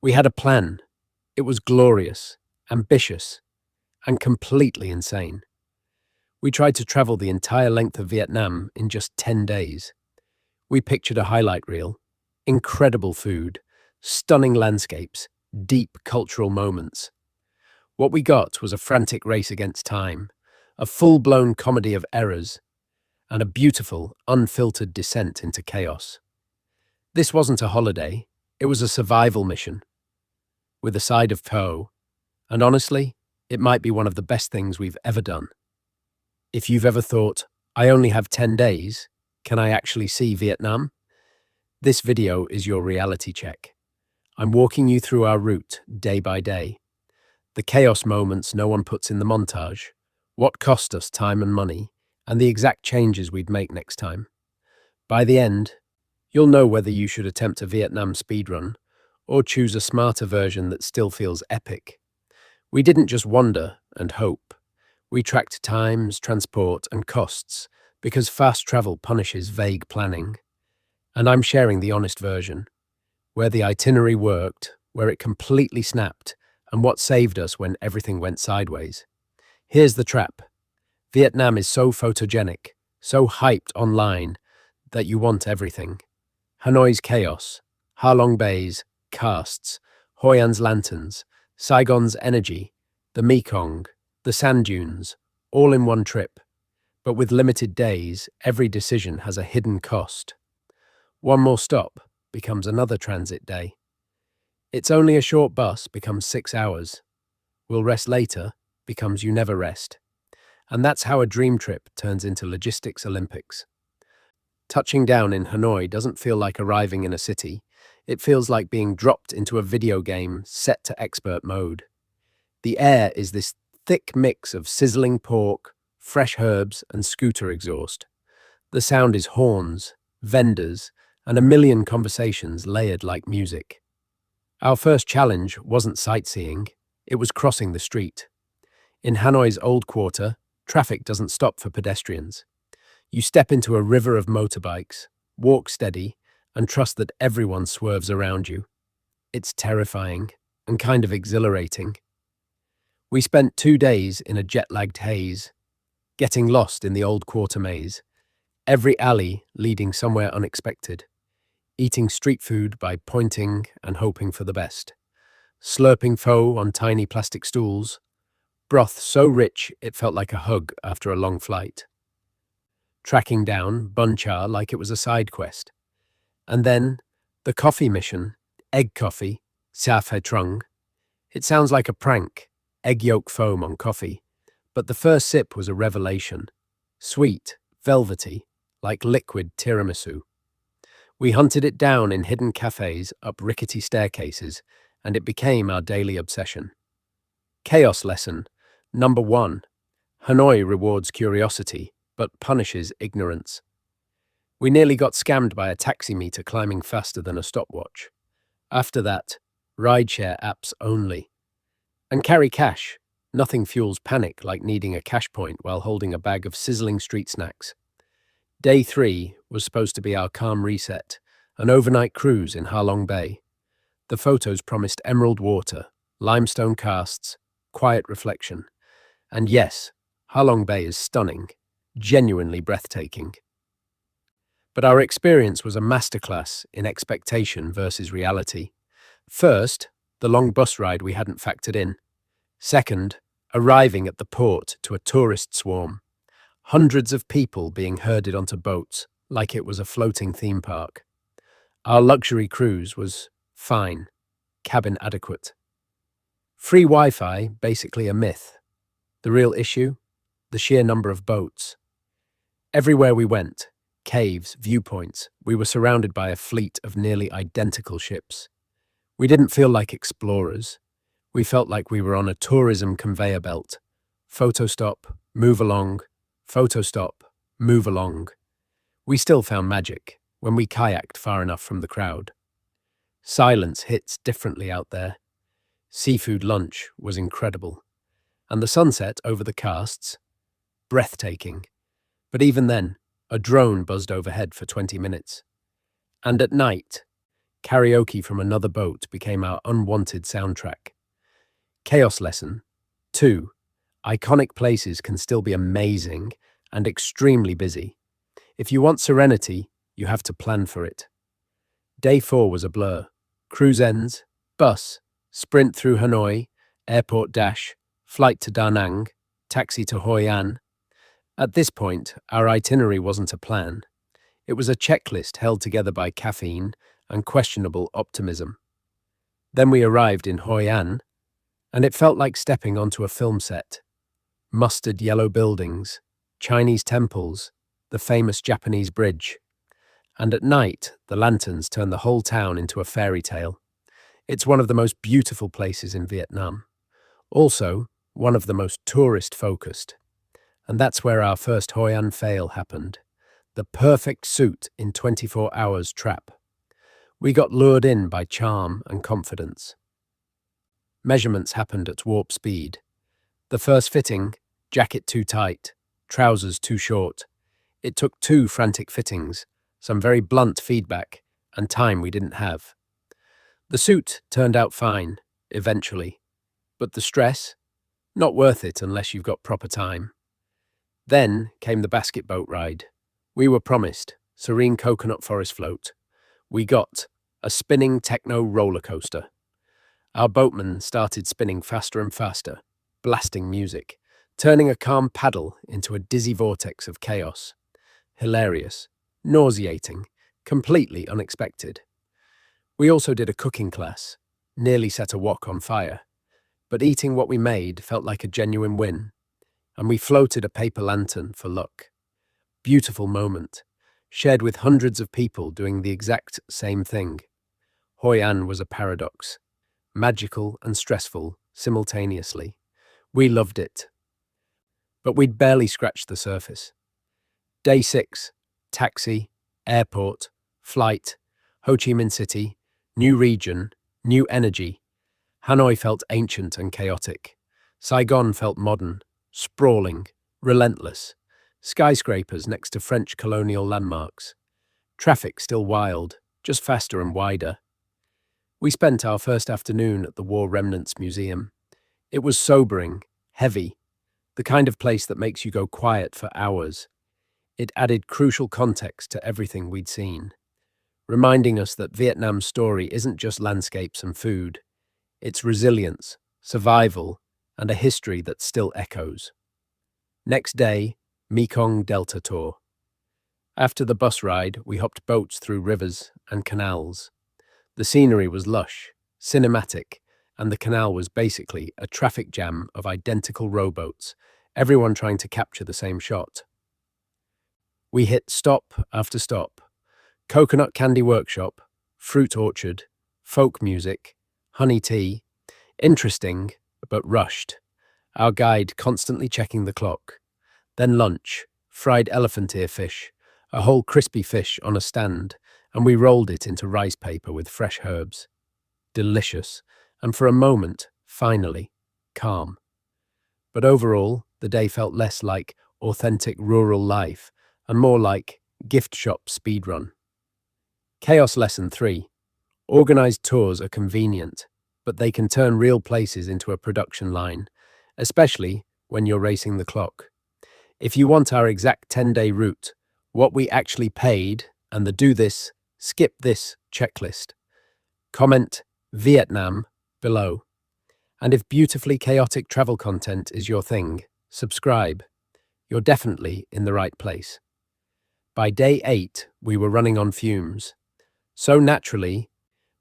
We had a plan. It was glorious, ambitious, and completely insane. We tried to travel the entire length of Vietnam in just 10 days. We pictured a highlight reel, incredible food, stunning landscapes, deep cultural moments. What we got was a frantic race against time, a full-blown comedy of errors, and a beautiful, unfiltered descent into chaos. This wasn't a holiday, it was a survival mission, with a side of pho, and honestly, it might be one of the best things we've ever done. If you've ever thought, I only have 10 days, can I actually see Vietnam? This video is your reality check. I'm walking you through our route day by day. The chaos moments no one puts in the montage, what cost us time and money, and the exact changes we'd make next time. By the end, you'll know whether you should attempt a Vietnam speedrun or choose a smarter version that still feels epic. We didn't just wander and hope. We tracked times, transport, and costs because fast travel punishes vague planning. And I'm sharing the honest version, where the itinerary worked, where it completely snapped, and what saved us when everything went sideways. Here's the trap. Vietnam is so photogenic, so hyped online, that you want everything. Hanoi's chaos, Ha Long Bay's casts, Hoi An's lanterns, Saigon's energy, the Mekong, the sand dunes, all in one trip. But with limited days, every decision has a hidden cost. One more stop becomes another transit day. It's only a short bus becomes 6 hours. We'll rest later becomes you never rest. And that's how a dream trip turns into logistics Olympics. Touching down in Hanoi doesn't feel like arriving in a city. It feels like being dropped into a video game set to expert mode. The air is this thick mix of sizzling pork, fresh herbs, and scooter exhaust. The sound is horns, vendors, and a million conversations layered like music. Our first challenge wasn't sightseeing, it was crossing the street. In Hanoi's Old Quarter, traffic doesn't stop for pedestrians. You step into a river of motorbikes, walk steady, and trust that everyone swerves around you. It's terrifying and kind of exhilarating. We spent 2 days in a jet-lagged haze, getting lost in the Old Quarter maze, every alley leading somewhere unexpected, eating street food by pointing and hoping for the best, slurping pho on tiny plastic stools, broth so rich it felt like a hug after a long flight, tracking down bun cha like it was a side quest, and then the coffee mission, egg coffee, sa phe trung. It sounds like a prank, egg yolk foam on coffee, but the first sip was a revelation, sweet, velvety, like liquid tiramisu. We hunted it down in hidden cafes up rickety staircases, and it became our daily obsession. Chaos lesson number 1. Hanoi rewards curiosity, but punishes ignorance. We nearly got scammed by a taxi meter climbing faster than a stopwatch. After that, rideshare apps only. And carry cash. Nothing fuels panic like needing a cash point while holding a bag of sizzling street snacks. Day 3 was supposed to be our calm reset, an overnight cruise in Ha Long Bay. The photos promised emerald water, limestone casts, quiet reflection. And yes, Ha Long Bay is stunning, genuinely breathtaking. But our experience was a masterclass in expectation versus reality. First, the long bus ride we hadn't factored in. Second, arriving at the port to a tourist swarm. Hundreds of people being herded onto boats like it was a floating theme park. Our luxury cruise was fine, cabin adequate. Free Wi-Fi, basically a myth. The real issue? The sheer number of boats. Everywhere we went, caves, viewpoints, we were surrounded by a fleet of nearly identical ships. We didn't feel like explorers. We felt like we were on a tourism conveyor belt. Photo stop, move along, photo stop, move along. We still found magic when we kayaked far enough from the crowd. Silence hits differently out there. Seafood lunch was incredible. And the sunset over the casts, breathtaking. But even then, a drone buzzed overhead for 20 minutes. And at night, Karaoke from another boat became our unwanted soundtrack. Chaos lesson 2. Iconic places can still be amazing and extremely busy. If you want serenity, you have to plan for it. Day 4 was a blur. Cruise ends, bus, sprint through Hanoi, airport dash, flight to Da Nang, taxi to Hoi An. At this point, our itinerary wasn't a plan. It was a checklist held together by caffeine and questionable optimism. Then we arrived in Hoi An, and it felt like stepping onto a film set. Mustard yellow buildings, Chinese temples, the famous Japanese bridge. And at night, the lanterns turn the whole town into a fairy tale. It's one of the most beautiful places in Vietnam. Also, one of the most tourist-focused. And that's where our first Hoi An fail happened. The perfect suit in 24 hours trap. We got lured in by charm and confidence. Measurements happened at warp speed. The first fitting, jacket too tight, trousers too short. It took 2 frantic fittings, some very blunt feedback, and time we didn't have. The suit turned out fine, eventually. But the stress? Not worth it unless you've got proper time. Then came the basket boat ride. We were promised serene coconut forest float. We got a spinning techno roller coaster. Our boatman started spinning faster and faster, blasting music, turning a calm paddle into a dizzy vortex of chaos. Hilarious, nauseating, completely unexpected. We also did a cooking class, nearly set a wok on fire, but eating what we made felt like a genuine win, and we floated a paper lantern for luck. Beautiful moment, shared with hundreds of people doing the exact same thing. Hoi An was a paradox, magical and stressful simultaneously. We loved it. But we'd barely scratched the surface. Day 6, taxi, airport, flight, Ho Chi Minh City, new region, new energy. Hanoi felt ancient and chaotic. Saigon felt modern, sprawling, relentless. Skyscrapers next to French colonial landmarks. Traffic still wild, just faster and wider. We spent our first afternoon at the War Remnants Museum. It was sobering, heavy, the kind of place that makes you go quiet for hours. It added crucial context to everything we'd seen, reminding us that Vietnam's story isn't just landscapes and food. It's resilience, survival, and a history that still echoes. Next day, Mekong Delta tour. After the bus ride, we hopped boats through rivers and canals. The scenery was lush, cinematic, and the canal was basically a traffic jam of identical rowboats, everyone trying to capture the same shot. We hit stop after stop. Coconut candy workshop, fruit orchard, folk music, honey tea. Interesting, but rushed. Our guide constantly checking the clock. Then lunch, fried elephant ear fish, a whole crispy fish on a stand, and we rolled it into rice paper with fresh herbs. Delicious, and for a moment, finally, calm. But overall, the day felt less like authentic rural life and more like gift shop speedrun. Chaos lesson 3. Organized tours are convenient, but they can turn real places into a production line, especially when you're racing the clock. If you want our exact 10-day route, what we actually paid, and the do this, skip this checklist, comment Vietnam below. And if beautifully chaotic travel content is your thing, subscribe. You're definitely in the right place. By day 8, we were running on fumes. So naturally,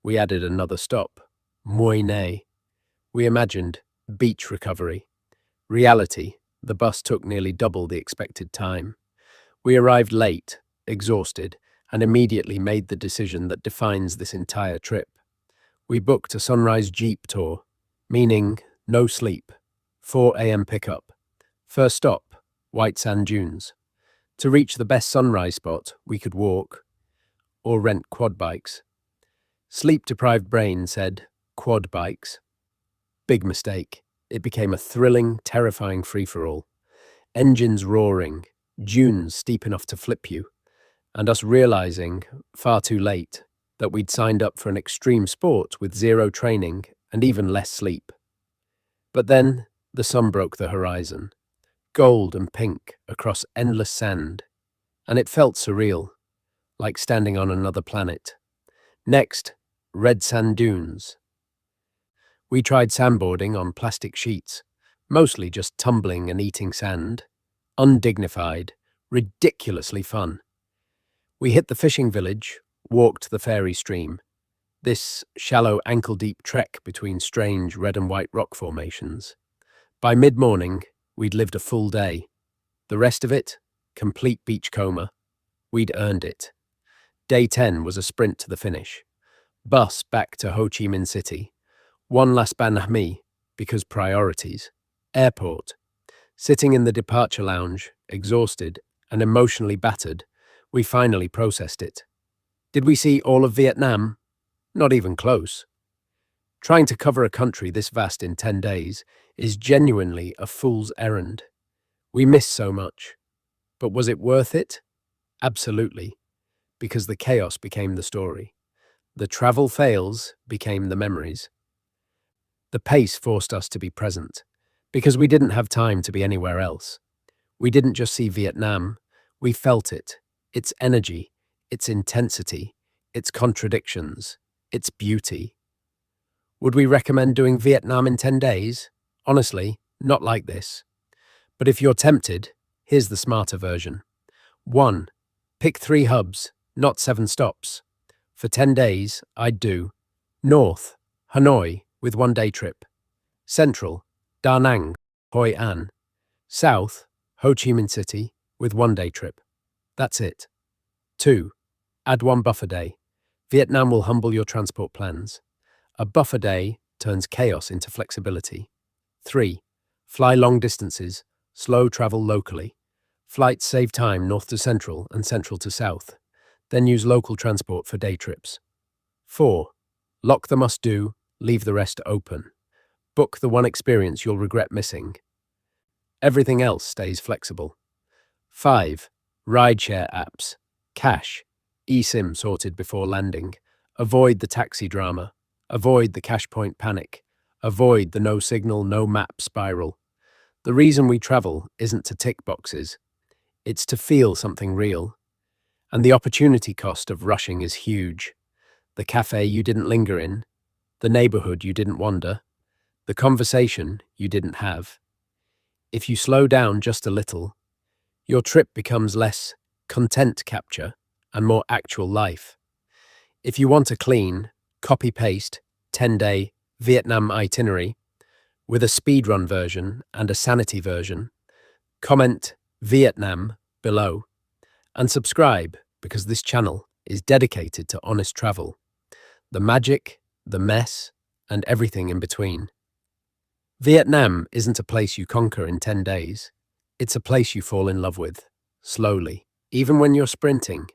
we added another stop, Mui Ne. We imagined beach recovery. Reality, the bus took nearly double the expected time. We arrived late, exhausted, and immediately made the decision that defines this entire trip. We booked a sunrise jeep tour, meaning no sleep, 4 a.m. pickup. First stop, White Sand Dunes. To reach the best sunrise spot, we could walk or rent quad bikes. Sleep-deprived brain said, quad bikes. Big mistake. It became a thrilling, terrifying free-for-all. Engines roaring, dunes steep enough to flip you, and us realizing, far too late, that we'd signed up for an extreme sport with zero training and even less sleep. But then the sun broke the horizon, gold and pink across endless sand, and it felt surreal, like standing on another planet. Next, red sand dunes. We tried sandboarding on plastic sheets, mostly just tumbling and eating sand. Undignified, ridiculously fun. We hit the fishing village, walked the fairy stream. This shallow ankle-deep trek between strange red and white rock formations. By mid-morning, we'd lived a full day. The rest of it, complete beach coma. We'd earned it. Day 10 was a sprint to the finish. Bus back to Ho Chi Minh City. One last Ban Mi, because priorities. Airport. Sitting in the departure lounge, exhausted and emotionally battered, we finally processed it. Did we see all of Vietnam? Not even close. Trying to cover a country this vast in 10 days is genuinely a fool's errand. We miss so much. But was it worth it? Absolutely, because the chaos became the story. The travel fails became the memories. The pace forced us to be present, because we didn't have time to be anywhere else. We didn't just see Vietnam, we felt it, its energy, its intensity, its contradictions, its beauty. Would we recommend doing Vietnam in 10 days? Honestly, not like this. But if you're tempted, here's the smarter version. 1. Pick 3 hubs, not 7 stops. For 10 days, I'd do North, Hanoi with 1-day trip. Central, Da Nang, Hoi An. South, Ho Chi Minh City with 1-day trip. That's it. 2. Add 1 buffer day. Vietnam will humble your transport plans. A buffer day turns chaos into flexibility. 3. Fly long distances, slow travel locally. Flights save time north to central and central to south. Then use local transport for day trips. 4. Lock the must-do, leave the rest open. Book the one experience you'll regret missing. Everything else stays flexible. 5. Rideshare apps. Cash. eSIM sorted before landing. Avoid the taxi drama. Avoid the cash point panic. Avoid the no signal, no map spiral. The reason we travel isn't to tick boxes. It's to feel something real. And the opportunity cost of rushing is huge. The cafe you didn't linger in, the neighborhood you didn't wander, the conversation you didn't have. If you slow down just a little, your trip becomes less content capture and more actual life. If you want a clean, copy-paste, 10-day Vietnam itinerary with a speedrun version and a sanity version, comment Vietnam below and subscribe because this channel is dedicated to honest travel, the magic, the mess, and everything in between. Vietnam isn't a place you conquer in 10 days. It's a place you fall in love with, slowly, even when you're sprinting.